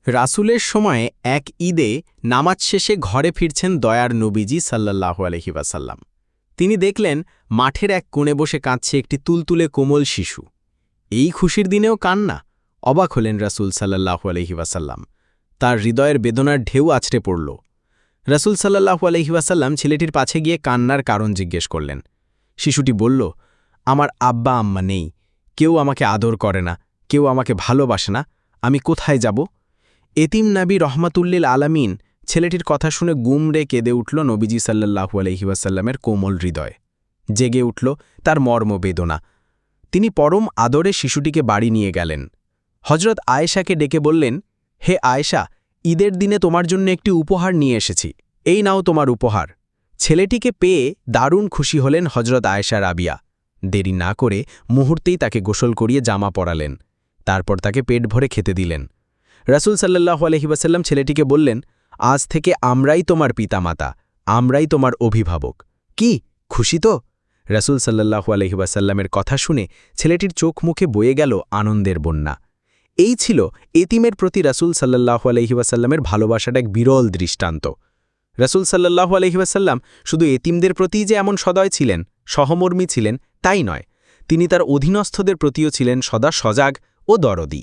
রাসূলের সময়ে এক ঈদে নামাজ শেষে ঘরে ফিরছেন দয়ার নবীজি সাল্লাল্লাহু আলাইহি ওয়াসাল্লাম। তিনি দেখলেন মাঠের এক কোণে বসে কাঁদছে একটি তুলতুলে কোমল শিশু। এই খুশির দিনেও কান্না! অবাক হলেন রাসূল সাল্লাল্লাহু আলাইহি ওয়াসাল্লাম। তার হৃদয়ের বেদনার ঢেউ আছড়ে পড়ল। রাসূল সাল্লাল্লাহু আলাইহি ওয়াসাল্লাম ছেলেটির পাছে গিয়ে কান্নার কারণ জিজ্ঞেস করলেন। শিশুটি বলল, আমার আব্বা আম্মা নেই, কেউ আমাকে আদর করে না, কেউ আমাকে ভালোবাসে না, আমি কোথায় যাব? এতিম নবী রহমাতুল্লিল আলামিন ছেলেটির কথা শুনে গুমড়ে কেঁদে উঠল নবীজি সাল্লাল্লাহু আলাইহি ওয়াসাল্লামের কোমল হৃদয়। জেগে উঠল তার মর্মবেদনা। তিনি পরম আদরে শিশুটিকে বাড়ি নিয়ে গেলেন। হজরত আয়েশাকে ডেকে বললেন, হে আয়েশা, ঈদের দিনে তোমার জন্য একটি উপহার নিয়ে এসেছি, এই নাও তোমার উপহার। ছেলেটিকে পেয়ে দারুণ খুশি হলেন হজরত আয়েশা রাবিয়া। দেরি না করে মুহূর্তেই তাকে গোসল করিয়ে জামা পরালেন। তারপর তাকে পেট ভরে খেতে দিলেন। রাসূল সাল্লাল্লাহু আলাইহি ওয়াসাল্লাম ছেলেটিকে বললেন, আজ থেকে আমরাই তোমার পিতামাতা, আমরাই তোমার অভিভাবক। কি খুশি তো? রাসূল সাল্লাল্লাহু আলাইহি ওয়াসাল্লামের কথা শুনে ছেলেটির চোখ মুখে বয়ে গেল আনন্দের বন্যা। এই ছিল এতিমের প্রতি রাসূল সাল্লাল্লাহু আলাইহি ওয়াসাল্লামের ভালোবাসার এক বিরল দৃষ্টান্ত। রাসূল সাল্লাল্লাহু আলাইহি ওয়াসাল্লাম শুধু এতিমদের প্রতিই যে এমন সদয় ছিলেন, সহমর্মী ছিলেন, তাই নয়, তিনি তার অধীনস্থদের প্রতিও ছিলেন সদা সজাগ ও দরদী।